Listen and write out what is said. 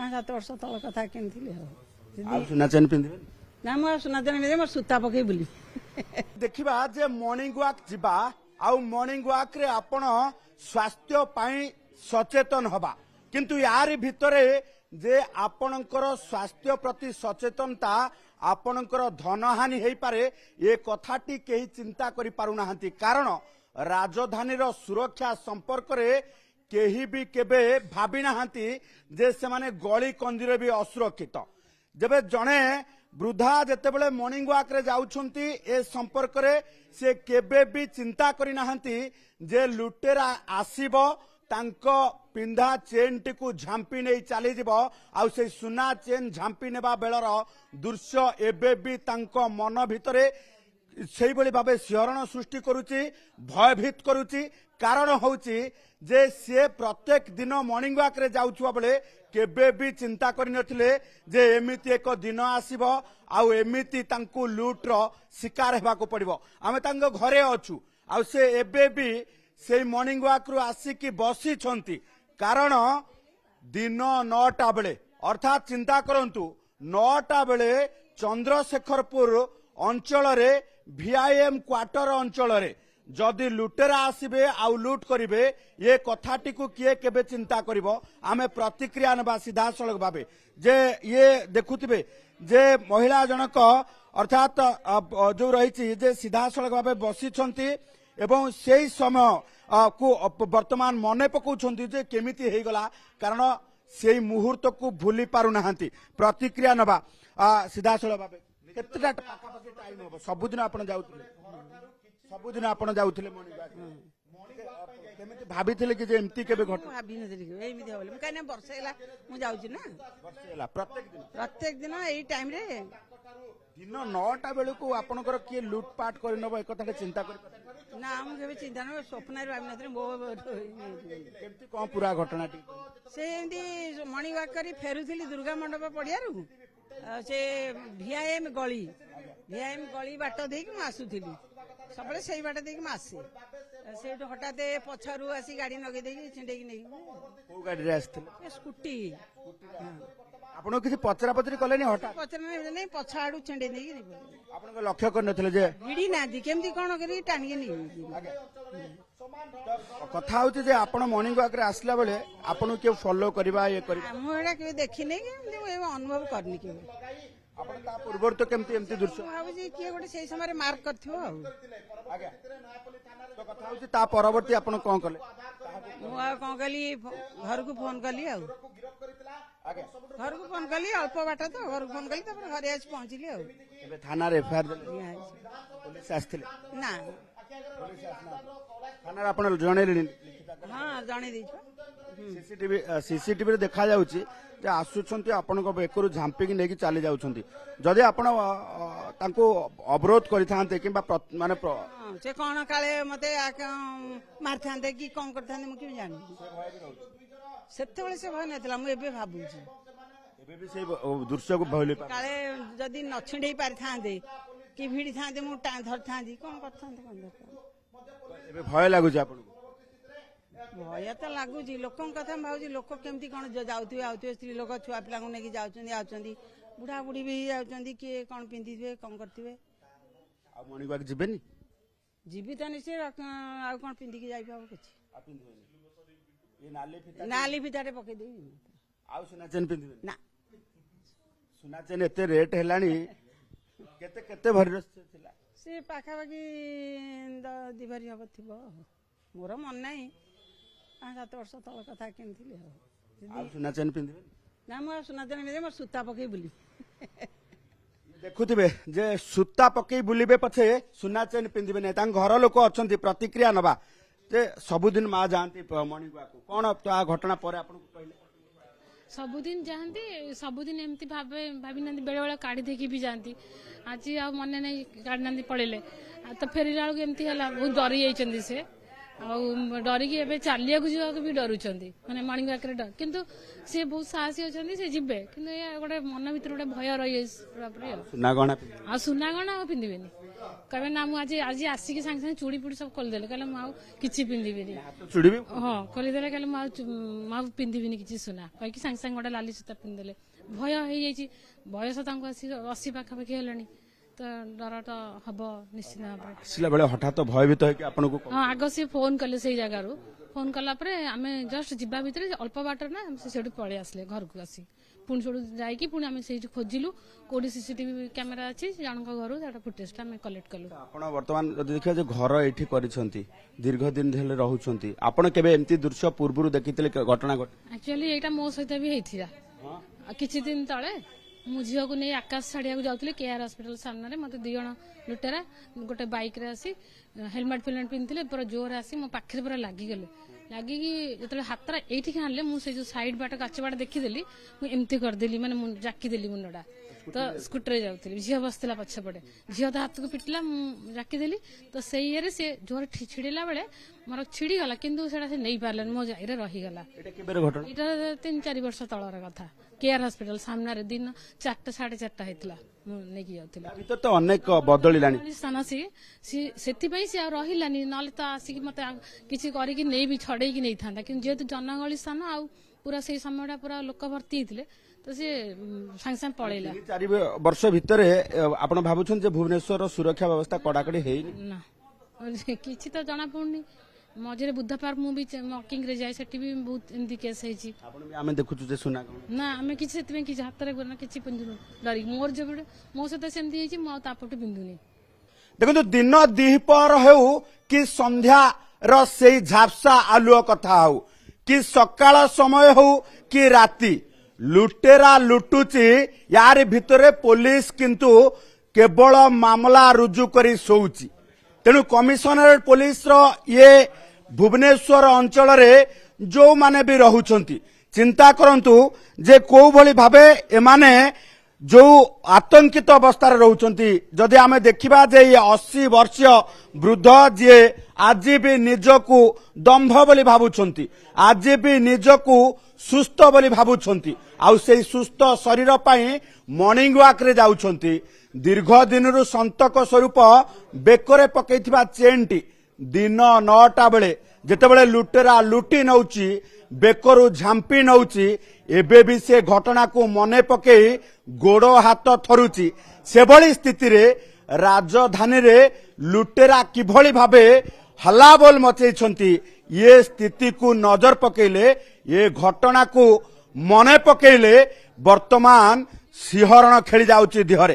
5-7 वर्ष तल कथा किनी सुना चेन पिंधे ना मो सुना चेन पिंधे मोर सूता पकई बुली देखा जे मॉर्निंग वॉक जिबा आउ मॉर्निंग वॉक रे आपण स्वास्थ्य पाई सचेतन हबा किंतु यारी भितरे जे आपणकर स्वास्थ्य प्रति सचेतनता आपणकर धनहानि हेई पारे ये कथाटी केही चिंता करि पारुनाहांती कारण राजधानी रो सुरक्षा संपर्क रे केही भी केबे भाबी नाहांती जे से माने गली कंजीरे भी असुरक्षित जबे जणे वृद्धा जेतेबेले मॉर्निंग वॉक रे जाउछंती ए संपर्क रे से केबे भी चिंता करि नाहांती जे लुटेरा आसीबो तांको पिंधा चेन टिकु झांपी नहीं चली जीव आउ से सुना चेन झांपी नेबा बेलर दृश्य एबे भी तांको मन भितरे सेही भली भाबे शिहरण सृष्टि करुची भयभीत करुची कारण होउची जे से प्रत्येक दिन मॉर्निंग वॉक रे जाउछुआ बेले केबे भी चिंता करि नथिले जे एमिति एक दिन आसीबो आउ एमिति तांकु लूट रो शिकार हेबाको पड़िबो आमे तांको घरे अछु आउ से एबे भी से मॉर्निंग वॉक रु आसिकी बसी छंती कारण दिन 9टा बेले अर्थात चिंता करंतु 9टा बेले चंद्रशेखरपुर अंचल रे VIM क्वार्टर अंचल रे जदि लुटेरा आसबे आउ लुट करिवे ये कथाटी को किए केबे चिंता करिवो आमे प्रतिक्रिया नबा सीधा सड़क भाबे जे ये देखुथिबे जे महिला जनक अर्थात जो रही जे सीधा सड़क भाबे बसी छंती एवं सेही समय को वर्तमान मने पकाउछंती जे केमिति हेगला कारण सेही मुहूर्त को भूली पारु नाहंती प्रतिक्रिया नबा सीधा सड़क भाबे केतटा पाखापाखि टाइम हो सबुदिन आपण जाउथिले सबुदिन आपण जाउथिले मॉर्निंग वॉक केमिति भाबिथिले कि जे एमती केबे घट भाबी नथिली एमिति होले म काने वर्ष हैला मु जाउची ना वर्ष हैला प्रत्येक दिन एई टाइम रे दिन 9टा बेले को आपनकर के लूटपाट करि नबो एक कथा चिंता करि ना हम केबे चिंता न स्वप्न रे भाबी नथिली मो केमति कोन पूरा घटना टी से एमती मॉर्निंग वॉक करी फेरुथिली दुर्गा मंडप पडियारु से VIM गली बाट देख आसुली सब से बाट देख आसे से हठात पछारू आसी गाड़ी नगे देकी छिंडेकी नहीं गाड़ी आसते स्कूटी आपन किसी पचरा पचरी कले नहीं हठात पचरा नहीं पछ आडू छिंडे नहीं आपन लक्ष्य कर नथिले जे भिड़ी ना केमती कोन करी टाणी नहीं कथा होची जे आपण मॉर्निंग वॉक रे आसला बेले आपण के फॉलो करबा ये करबा हम एडा के देखि नै के अनुभव करनी के आपण ता पूर्व तो केमती एमती दृश्य भाबू जी के गोटे सेही समय मार्क करथियो आगे तो कथा होची ता परवर्ती आपण कोन करले मु कोन कली घर को फोन कली आ घर को फोन कली अल्प बाट तो घर को फोन कली त घरे आज पहुंचली आ एबे थाना रे FIR पुलिस आस्थिले ना थाना आपण जणेली हां जणे दै सीसीटीवी रे देखा जाउची जे आसुछंती आपनको बेकरु झांपी की नेकी चली जाउछंती जदि आपण तांको अवरोध करिथांते किबा माने से कोन काले मते मारथांते कि कोन करथांते मु कि जानि सेते बेले से भय नथिला मु एबे भाबुची एबे भी से दृश्य को भयले काले जदि न छिंडे पारथांते कि भिड़ी थांते मु धरथांती कोन करथांते कोन एबे भय लागुची आपनको भय तो लगुच लोक कथा भाजी लोक केमती कौन जाऊे आउे स्त्री लोक छुआ पिला नहीं जाऊँच बुढ़ा बुढ़ी भी जाऊँच किए कौन पिंधे कौन करते मॉर्निंग वॉक जीवेनी जीवी तो निश्चय आउ कौन पिंधिकी जाई पाबो किछि नाली फिताटे पकई दे आउ सुना चेन पिंधिबे ना सुना चेन एते रेट हेलानी केते केते भरी थिला से पाखापाखि 2 भरी हम थिबो मोर मन नाही 5-7 वर्ष तल कथा किनी सुना चेन पिंधिबे ना मो सुना चेन पिंधे मोर सूता पकई बुली देखुथिबे जे सूता पकई बुलिबे पछे सुना चेन पिंधिबे नै तां घर लोक अछंती प्रतिक्रिया नबा जे सबुदिन मा जानती मॉर्निंग वॉक कोन तो घटना पर आपन को कहले सबुदिन जानती सबुदिन एमती भाभी ना बेले बेले काढ़ी देखी भी जानती आज आ मन नहीं काढ़ी ना पड़े तो फेरला बेलू एमती है बहुत डरी जाइए से डरिकी एवं चलिया जावाक भी डरुंच मैंने मॉर्निंग वॉक डर किंतु सी बहुत साहसी अच्छा सी जी कि गोटे मन भर गोटे भय रही सुना गहना सुना गहना पिंधे କହିବେ ନା ମୁଁ ଆଜି ଆଜି ଆସିକି ସାଙ୍ଗେ ସାଙ୍ଗେ ଚୁଡ଼ି ପୁଡ଼ି ସବୁ ଖୋଲିଦେଲେ, କହିଲେ ମୁଁ ଆଉ କିଛି ପିନ୍ଧିବିନି। ଚୁଡ଼ିବି ହଁ ଖୋଲିଦେଲେ, କହିଲେ ମୁଁ ଆଉ ପିନ୍ଧିବିନି କିଛି ସୁନା, କହିକି ସାଙ୍ଗେ ସାଙ୍ଗେ ଗୋଟେ ଲାଲି ସୂତା ପିନ୍ଧିଦେଲେ। ଭୟ ହେଇଯାଇଛି, ବୟସ ତାଙ୍କୁ ଆସି 80 ପାଖାପାଖି ହେଲାଣି, ତ ଡର ତ ହବ ନିଶ୍ଚିତ ଭାବରେ। ଆସିଲା ବେଳେ ହଠାତ୍ ଭୟଭୀତ ହେଇକି ଆପଣଙ୍କୁ ହଁ ଆଗ ସିଏ ଫୋନ କଲେ, ସେଇ ଜାଗାରୁ ଫୋନ କଲା ପରେ ଆମେ ଜଷ୍ଟ ଯିବା ଭିତରେ ଅଳ୍ପ ବାଟରେ ନା ସେ ସେଠୁ ପଳେଇ ଆସିଲେ ଘରକୁ ଆସି, ପୁଣି ସେଠୁ ଯାଇକି ପୁଣି ଆମେ ସେଇଠି ଖୋଜିଲୁ କୋଉଠି ସିସିଟିଭି କ୍ୟାମେରା ଅଛି ଜଣଙ୍କ ଘରୁ, ସେଟା ଫୁଟେଜଟା ଆମେ କଲେକ୍ଟ କଲୁ। ଆପଣ ବର୍ତ୍ତମାନ ଯଦି ଦେଖିବା ଯେ ଘର ଏଇଠି କରିଛନ୍ତି, ଦୀର୍ଘ ଦିନ ହେଲେ ରହୁଛନ୍ତି, ଆପଣ କେବେ ଏମିତି ଦୃଶ୍ୟ ପୂର୍ବରୁ ଦେଖିଥିଲେ ଘଟଣା ଘଟେ? ଆକ୍ଚୁଆଲି ଏଇଟା ମୋ ସହିତ ବି ହେଇଥିଲା। କିଛି ଦିନ ତଳେ ମୁଁ ଝିଅକୁ ନେଇ ଆକାଶ ଛାଡ଼ିବାକୁ ଯାଉଥିଲି କେଆର ହସ୍ପିଟାଲ ସାମ୍ନାରେ, ମତେ 2 ଜଣ ଲୁଟେରା ଗୋଟେ ବାଇକରେ ଆସି ହେଲମେଟ ଫେଲମେଟ ପିନ୍ଧିଥିଲେ, ପୁରା ଜୋରରେ ଆସି ମୋ ପାଖରେ ପୁରା ଲାଗିଗଲେ। ଲାଗିକି ଯେତେବେଳେ ହାତଟା ଏଇଠିକି ଆଣିଲେ, ମୁଁ ସେଇ ଯୋଉ ସାଇଡ ବାଟ କାଚ ବାଟ ଦେଖିଦେଲି, ମୁଁ ଏମିତି କରିଦେଲି, ମାନେ ଜାକିଦେଲି ମୁଣ୍ଡଟା। ତ ସ୍କୁଟରରେ ଯାଉଥିଲି, ଝିଅ ବସିଥିଲା ପଛପଟେ, ଝିଅ ତା ହାତକୁ ପିଟିଲା, ମୁଁ ଜାକିଦେଲି। ତ ସେଇ ଇଏରେ ସେ ଜୋରେ ଛିଡ଼ିଲା ବେଳେ ମୋର ଛିଡ଼ିଗଲା, କିନ୍ତୁ ସେଟା ସେ ନେଇପାରିଲାନି, ମୋ ଜାଇରେ ରହିଗଲା। ଏଇଟା କେବେ ଘଟଣା? ଏଇଟା 3-4 ବର୍ଷ ତଳର କଥା। କେଆର ହସ୍ପିଟାଲ ସାମ୍ନାରେ ଦିନ 4ଟା 4:30 ହେଇଥିଲା, ମୁଁ ନେଇକି ଯାଉଥିଲି। ଭିତରେ ତ ଅନେକ ବଦଳିଲାଣି। ସ୍ଥାନ ସେଥିପାଇଁ ସେ ଆଉ ରହିଲାନି, ନହେଲେ ତ ଆସିକି ମତେ କିଛି କରିକି ନେଇବି ଛଡେଇକି ନେଇଥାନ୍ତା, କିନ୍ତୁ ଯେହେତୁ ଜନଗହଳି ସ୍ଥାନ ଆଉ ପୁରା ସେଇ ସମୟଟା ପୁରା ଲୋକ ଭର୍ତ୍ତି ହେଇଥିଲେ, ତ ସେ ସାଙ୍ଗେ ସାଙ୍ଗେ ପଳେଇଲା। 4 ବର୍ଷ ଭିତରେ ଆପଣ ଭାବୁଛନ୍ତି ଯେ ଭୁବନେଶ୍ୱରର ସୁରକ୍ଷା ବ୍ୟବସ୍ଥା କଡାକଡି ହେଇନି? ନା କିଛି ତ ଜଣା ପଡୁନି। ମଝିରେ ବୁଧବାର ମୁଁ ବି ୱାକିଂରେ ଯାଏ, ସେଠି ବି ବହୁତ ଏମିତି କେସ୍ ହେଇଛି। ଆମେ ଦେଖୁଛୁ ଯେ ସୁନା ନା ଆମେ କିଛି ସେଥିପାଇଁ କିଛି ହାତରେ କିଛି ପିନ୍ଧୁନୁ ଡରିକି, ମୋର ଯେପଟେ ମୋ ସହିତ ସେମିତି ହେଇଛି, ମୁଁ ଆଉ ତାପଟେ ପିନ୍ଧୁନି। ଦେଖନ୍ତୁ ଦିନ ଦ୍ୱିପହର ହେଉ କି ସନ୍ଧ୍ୟାର ସେଇ ଝାପ୍ସା ଆଲୁଅ କଥା ହଉ କି ସକାଳ ସମୟ ହଉ କି ରାତି, ଲୁଟେରା ଲୁଟୁଛି, ୟାରି ଭିତରେ ପୋଲିସ କିନ୍ତୁ କେବଳ ମାମଲା ରୁଜୁ କରି ଶୋଉଛି। ତେଣୁ କମିଶନରେଟ ପୋଲିସର ଇଏ ଭୁବନେଶ୍ୱର ଅଞ୍ଚଳରେ ଯୋଉମାନେ ବି ରହୁଛନ୍ତି, ଚିନ୍ତା କରନ୍ତୁ ଯେ କୋଉ ଭଳି ଭାବେ ଏମାନେ ଯୋଉ ଆତଙ୍କିତ ଅବସ୍ଥାରେ ରହୁଛନ୍ତି। ଯଦି ଆମେ ଦେଖିବା ଯେ 80 ବର୍ଷୀୟ ବୃଦ୍ଧ ଯିଏ ଆଜି ବି ନିଜକୁ ଦମ୍ଭ ବୋଲି ଭାବୁଛନ୍ତି, ଆଜି ବି ନିଜକୁ ସୁସ୍ଥ ବୋଲି ଭାବୁଛନ୍ତି, ଆଉ ସେଇ ସୁସ୍ଥ ଶରୀର ପାଇଁ ମର୍ଣ୍ଣିଂ ୱାକରେ ଯାଉଛନ୍ତି। ଦୀର୍ଘ ଦିନରୁ ସନ୍ତକ ସ୍ୱରୂପ ବେକରେ ପକେଇଥିବା ଚେନ୍ଟି ଦିନ 9ଟା ବେଳେ ଯେତେବେଳେ ଲୁଟେରା ଲୁଟି ନଉଛି, ବେକରୁ ଝାମ୍ପି ନଉଛି, ଏବେ ବି ସେ ଘଟଣାକୁ ମନେ ପକେଇ ଗୋଡ ହାତ ଥରୁଛି। ସେଭଳି ସ୍ଥିତିରେ ରାଜଧାନୀରେ ଲୁଟେରା କିଭଳି ଭାବେ ହଲ୍ଲାବୋଲ ମଚେଇଛନ୍ତି, ଏ ସ୍ଥିତିକୁ ନଜର ପକେଇଲେ, ଏ ଘଟଣାକୁ ମନେ ପକେଇଲେ ବର୍ତ୍ତମାନ ଶିହରଣ ଖେଳି ଯାଉଛି ଦେହରେ।